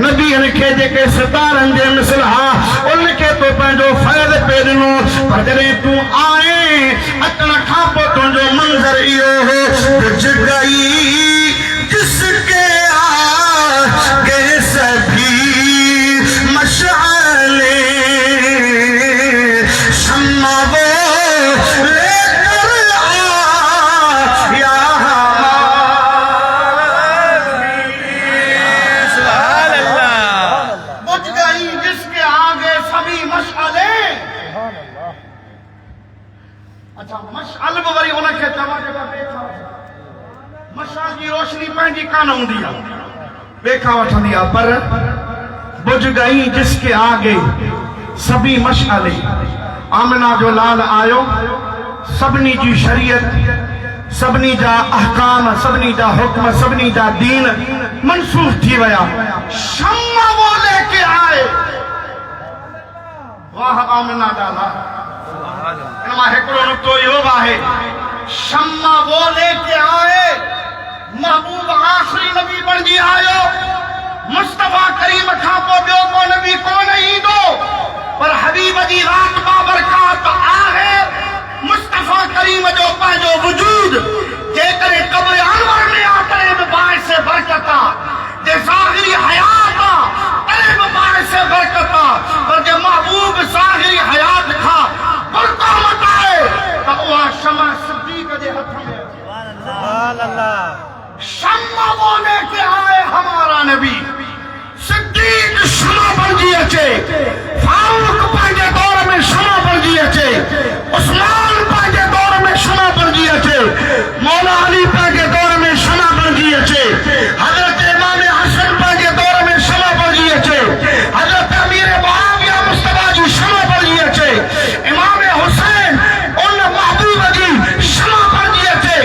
नबी खे जेके सितारनि जे मिसल हा उनखे तो पंहिंजो फैज़ पे ॾिनो पर जॾहिं तूं आए अचण खां पोइ तुंहिंजो मंज़र इहो हो बुझ गई जिसके आगे सभी मशाले शम्मा वो लेकर आया बुझ गई जिसके आगे सभी मशाले। अच्छा मशाल भी वरी उनखे तव्हां जेका वेठा मशाल जी रोशनी पंहिंजी कान हूंदी आहे वेखा वठंदी आहे पर बुझ गई जिसके आगे सभी मशाले। आमना जो लाल आयो सभिनी जी शरीयत सभिनी जा अहकाम सभिनी जा हुक्म सभिनी जा दीन मनसूख थी विया। शम्मा वो लेके आए वाह आमना डाला इनमां हिकिड़ो नुक्तो इहो बि आहे शम्मा वो लेके आए महबूब आखिरी नबी बणिजी आयो मुस्तफा करीम खां पोइ ॿियो को नबी कोन ईंदो पर हबीब जी रात बाबरकात आहे मुस्तफा करीम जो पंहिंजो वजूद जेकॾहिं क़ब्र अनवर में आहे तॾहिं बि बाइस बरकत आहे जे ज़ाहिरी हयात आहे तॾहिं बि बाइस बरकत आहे पर जे महबूब ज़ाहिरी हयात खां बुरको मटाए त उहा शमा सिद्दीक़ जे हथ में शम्मा वो लेके आए हमारा नबी सिद्दीक़ शमा बणिजी अचे फारूक पंहिंजे दौर में शमा बणिजी अचे उस्मान पंहिंजे दौर में शमा बणिजी अचे मौला अली पंहिंजे दौर में शमा बणिजी अचे हज़रत इमाम हसन पंहिंजे दौर में शमा बणिजी अचे हज़रत अमीर मुआविया मुस्तफा जी शमा बणिजी अचे इमाम हुसैन उन महबूब जी शमा बणिजी अचे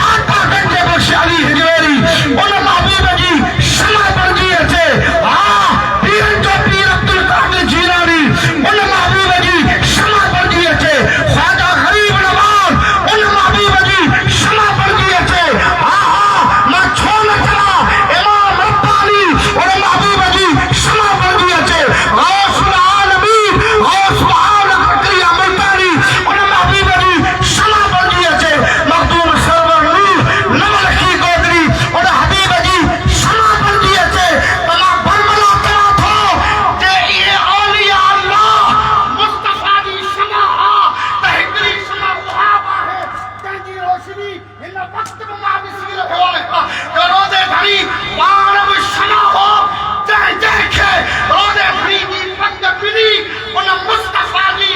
दाता गंज बख्श अली हिजवेरी उन महबूब जी शमा बणिजी अचे हाँ पीरन जो पीर अब्दुल कादिर जीलानी उन महबूब जी शमा बणिजी अचे ख्वाजा गरीब नवाज उन महबूब जी शमा बणिजी अचे हाँ हाँ मां छो न चला इमाम रब्बानी उन महबूब जी शमा बणिजी अचे गौस आलमीन गौस आलम बकरिया मुल्तानी उन महबूब जी शमा बणिजी अचे मखदूम सरवर नूर नवलखी गोदरी उन हबीब जी शमा बणिजी अचे त मां बरमला कयां थो जे इहे औलिया अल्लाह मुस्तफा जी शमा आहे त हिकिड़ी शमा उहा बि आहे जंहिंजी रोशनी हिन वक़्त बि मां ॾिसी रहियो आहियां त रोज़े घड़ी पाण बि शमा हो जंहिंखे रोज़े घड़ी जी पंग मिली उन मुस्तफा जी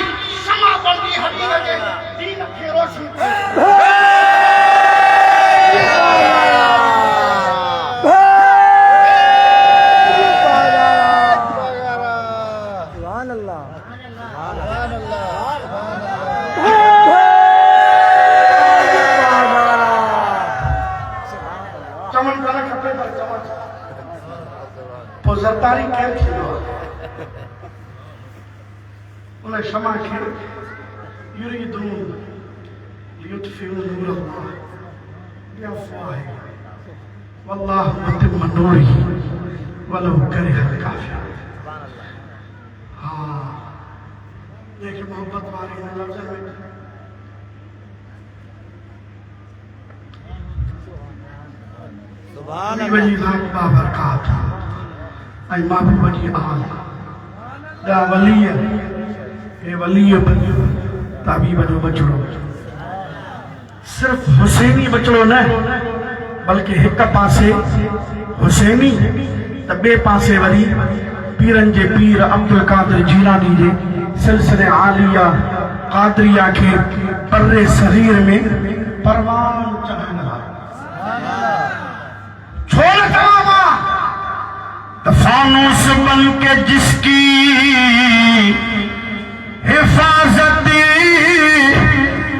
शमा बणिजी हबीब जे दीन खे रोशन चमन करण खपे पर चमन पोइ ज़रदारी केरु थींदो आहे उन शमा खे युरीदून लियुत्फिऊ नूर अल्लाह बिअफ़वाहिहिम वल्लाहु मुतिम्म नूरिही वलौ करिहल काफ़िरून। हाँ देख मोहब्बत वाली इन लफ्ज़ में वजी रात बाबरकात ऐं महबूब जी आल ॾा वलीअ हे वलीअ ताबीब जो बचड़ो सिर्फ़ हुसैनी बचड़ो न बल्कि हिक पासे हुसैनी त ॿिए पासे वरी पीरन जे पीर अब्दुल कादिर जीलानी जे सिलसिले आलिया कादरिया खे पर्रे सगीर में परवान चढ़ाइण वारो छोड़ तमामा फानूस बन के जिसकी हिफाजत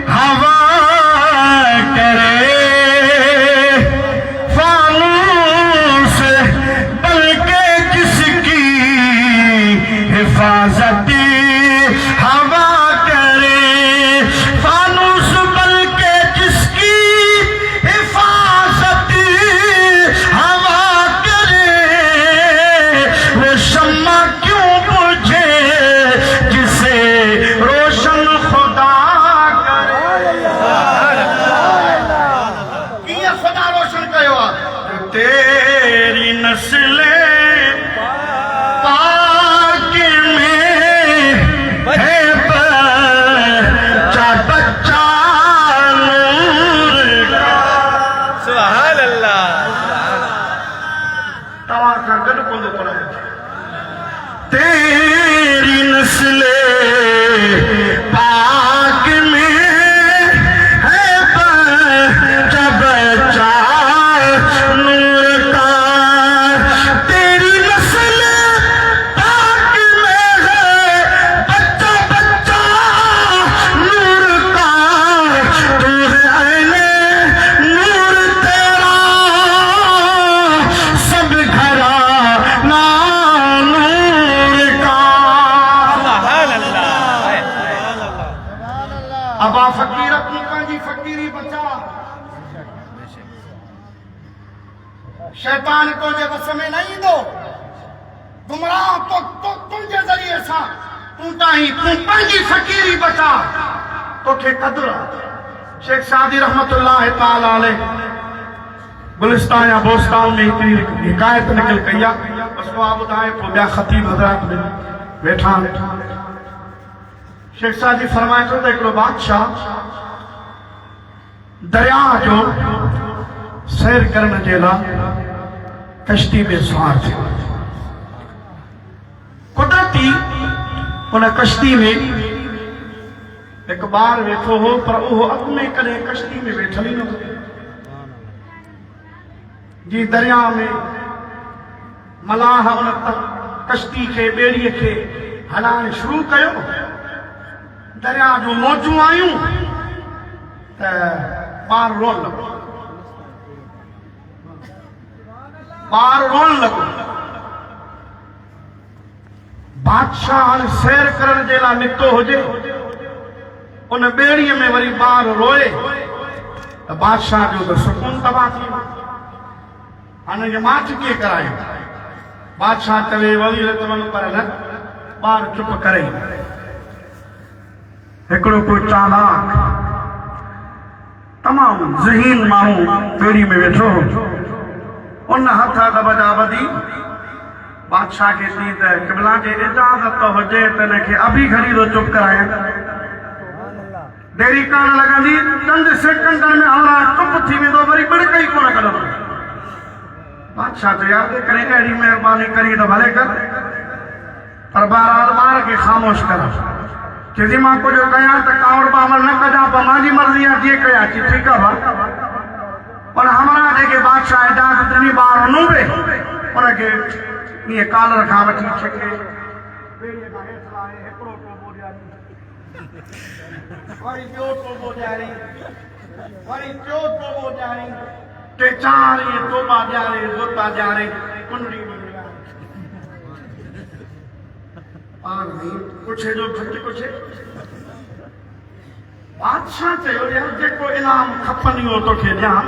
हवा करे फानूस बन के जिसकी हिफाजत हवा करे फानूस बन के जिसकी हिफाजत हवा करे रोशन कयो आहे तेरी नस्ल पाक में है बच्चा बच्चा नूर का सुभान अल्लाह तव्हां खां गॾु कोन पढ़ायो तेरी नस्ल पाक में है बच्चा बच्चा नूर का तेरी नस्ल पाक में है बच्चा बच्चा नूर का तू है ऐने नूर तेरा सब घराना नूर का सुभान अल्लाह अबा फकीर अपनी पंहिंजी फ़क़ीरी बचा शैतान तुंहिंजे वस में न ईंदो गुमराह तुंहिंजे ज़रिए सां तूं पंहिंजी फ़क़ीरी बचा तोखे क़दुरु आहे शेख सादी रहमतुल्लाह ताला अलैह गुलिस्तान या बोस्तान में हिकिड़ी हिकायत निकल कई आहे बसि उहा ॿुधाए पोइ ॿिया ख़तीब हज़रात में वेठा शेख सादी फरमाए थो त हिकिड़ो बादशाह दरिया जो सैर करण जे लाइ कश्ती में सवार थियो कुदरती उन कश्ती में हिकु ॿार वेठो हो पर उहो अॻु में कॾहिं कश्ती में वेठल ई न हो जी दरिया में मलाह उन कश्ती खे ॿेड़ीअ खे हलाइण शुरू कयो दरिया जो मौजूं आयूं त ॿार रोअण लॻो बादशाह हाणे सैर करण जे लाइ निकितो हुजे उन ॿेड़ीअ में वरी ॿार रोए त बादशाह जो त सुकून तबाह थी वियो हाणे जे मां कीअं करायूं बादशाह चवे वज़ीर त वञ पर न ॿार चुप करे हिकिड़ो कोई चालाक तमामु ज़हीन माण्हू ॿेड़ी में वेठो उन हथ दबजा ॿधी बादशाह खे ॾी त क़िबला खे इजाज़त हुजे त हिनखे अभी घड़ी थो चुप करायां देरी कान लॻंदी चंद सेकंडनि में हला चुप थी वेंदो वरी बिड़क ई कोन कढंदो बादशाह चयो यार करे अहिड़ी महिरबानी करी त भले कर पर बहरहाल ॿार खे ख़ामोश कर चइजी मां कुझु कयां त कावड़ बावड़ न कजां पर मुंहिंजी मर्ज़ी आहे जीअं कयां थी ठीकु आहे भाउ पर हमरा जेके बादशाह इजाज़त ॾिनी ॿार नूबे उनखे ईअं कालर खां वठी छिके ॿेड़ीअ खां हेठि लाहे हिकिड़ो टोबो ॾियारी वरी ॿियो टोबो ॾियारी वरी टियों टोबो ॾियारी टे चार इहे टोबा ॾियारे गोता ॾियारे कुंडड़ी में पुछे जो घटि कुझु बादशाह चयो यार जेको इनाम खपनि इहो तोखे ॾियां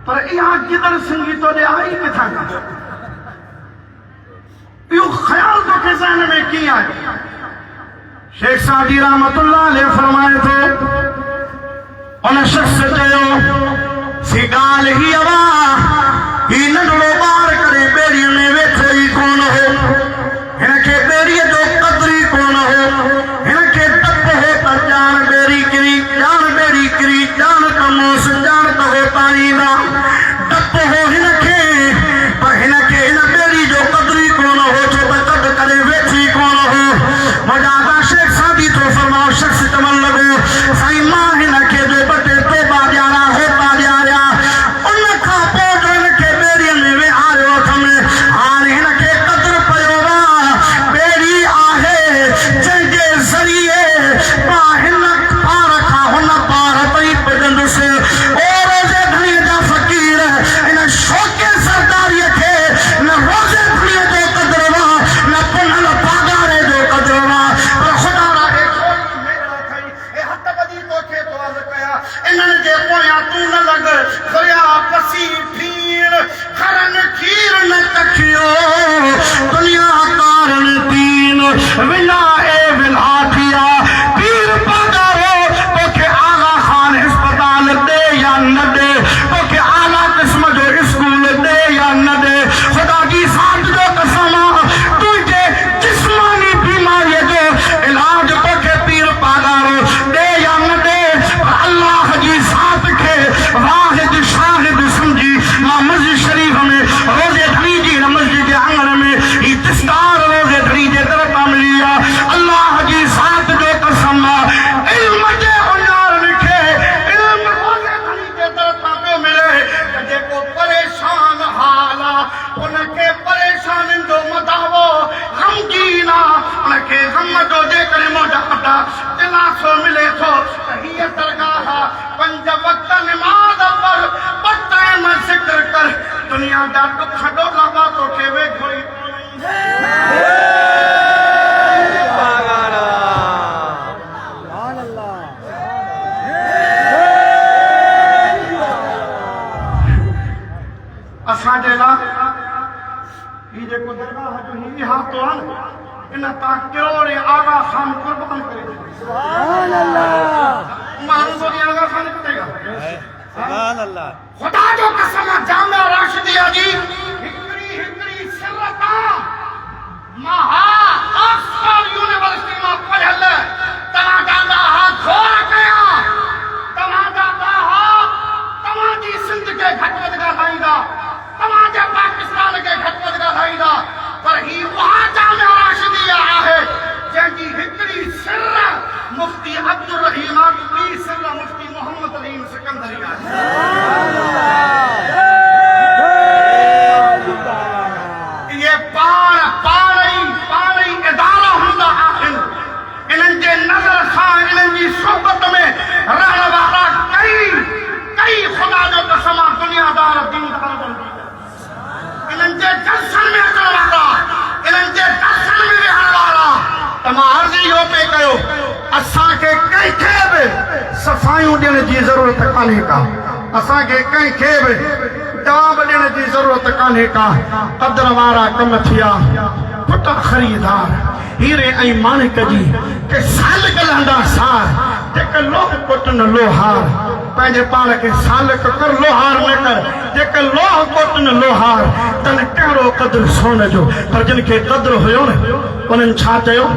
पर इहा गिदड़ सिंगी तो ॾे आई किथां खां इहो ख़्याल तोखे ज़हन में कीअं आहे शेख सादी रहमतुल्लाह अलैह फरमाए थो उन शख़्स चयो सी ॻाल्हि ही अवा ही नंढड़ो ॿार करे ॿेड़ीअ में वेठो ई कोन हो हिनखे ॿेड़ीअ जो क़दुरु ई कोन हो हिनखे डप हो त ॼाण ॿेड़ी किरी ॼाण ॿेड़ी किरी ॼाण त मोस ॼाण त हो पाणींदा डप हो हिनखे पर हिनखे हिन ॿेड़ी जो क़दुरु ई कोन हो छो त कॾहिं कॾहिं वेठी कोन हो मुंहिंजा शेख सादी थो फरमाओ शख़्स चवणु लॻो साईं मां हिनखे जो ॿ टे टोबा ॾियारा होता ॾियारिया उन खां पोइ जो हिनखे ॿेड़ीअ में विहारियो अथमि हाणे हिनखे क़दुरु पियो आहे ॿेड़ी आहे जंहिंजे ज़रिए मां हिन पार खां हुन पार ताईं पुॼंदुसि ओ रोज़े घणीअ जा फ़क़ीर हिन शौक़ दा दुख डोला बातों के वे कोई असांजे लाइ ही जेको दरगाह जो ही हाथो आहे इन तां कहिड़ो आगा खान कुर्बान करे सुभान अल्लाह माण्हू थोरी आगा खान करेगा सुभान अल्लाह खुदा जो कसम जामिया राशिदिया जी हिकड़ी सिरता महा ऑक्सफोर्ड यूनिवर्सिटी में पढ़ल तव्हां जा हाथ खोल कया तव्हां जा हाथ तव्हां जी सिंध के घटवत ॻाल्हाईंदा तव्हां जे पाकिस्तान के घटवत ॻाल्हाईंदा पर ही उहा जामिया राशिदिया आहे जंहिंजी हिकड़ी सिर मुफ्ती अब्दुल रहीम ॿी सिर मुफ्ती मोहम्मद अलीम सिकंदरी आहे ये पाण ई इदारा हूंदा आहिनि इन्हनि जे नज़र खां इन्हनि जी सोबत में रहण वारा कई ख़ुदा जो कसम दुनियादार दीनदार बणजी इन्हनि जे दर्शन में अचण वारा इन्हनि जे दर्शन में विहण वारा त मां अर्ज़ इहो पे कयो असांखे कंहिंखे बि सफ़ायूं ॾियण जी ज़रूरत कान्हे का असांखे कंहिंखे बि दाब ॾियण जी ज़रूरत कान्हे का क़दर वारा कम थिया पुट ख़रीदार हीरे ऐं माणिक जी के सालिक लहंदा सार जेके लोह कोटन लोहार पंहिंजे पाण खे सालिक कर लोहार न कर जेके लोह कोटन लोहार तन कहिड़ो क़दुरु सोन जो पर जिन खे क़दुरु हुयो न उन्हनि छा चयो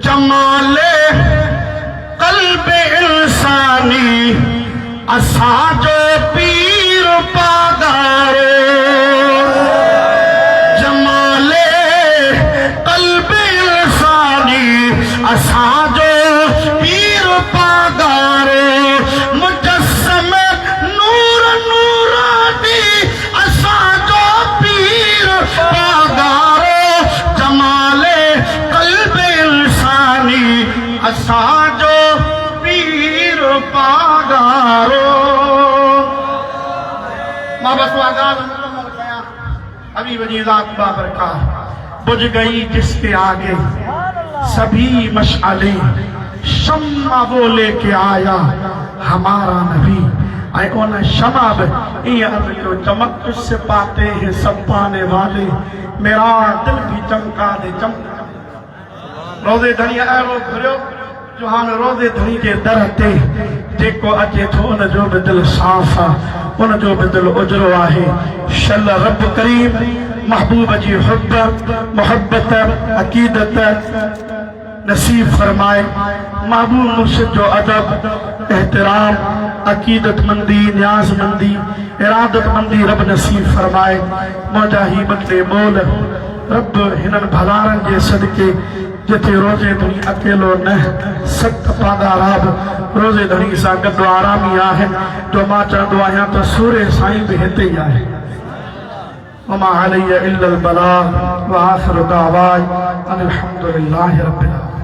जमाले क़ल्ब इंसानी असांजो पीर पागारो जमाले क़ल्ब इंसानी असांजो पीर पागारो मुजस्सम नूर नूरानी असांजो पीर पागारो जमाले क़ल्ब इंसानी असांजो पीर पागारो मां बस आगाज मुकम्मल कया हबीब जी ज़ात बाबरकत बुझ गई जिसके आगे सभी मशाले शम्मा वो लेके आया हमारा नबी आई उन शमा जो चमक तुझसे पाते हैं सब पाने वाले मेरा दिल भी चमका दे चमका रोज़े धनी अहिड़ो घुरियो जो हाणे रोज़े धनी जे दर ते जेको अचे थो उन जो बि दिलि साफ़ आहे उन जो बि दिलि उजरो आहे शल रब करीम महबूब जी हुब मोहब्बत अक़ीदत नसीब फरमाए महबूब मुर्शिद जो अदब एहतराम अक़ीदतमंदी न्याज़मंदी इरादतमंदी रब नसीब फरमाए मौजा ही बदले बोल रब हिननि भलारनि जे सदके जिथे रोज़े धनी अकेलो न सत पादा राब रोज़े धनी सां गॾु आरामी आहे जो मां चवंदो आहियां त सूरे साईं बि हिते ई आहे वमा अलैया इल्लल बलाग व आखिरु दावाना अनिल हम्दुलिल्लाहि रब्बिल आलमीन।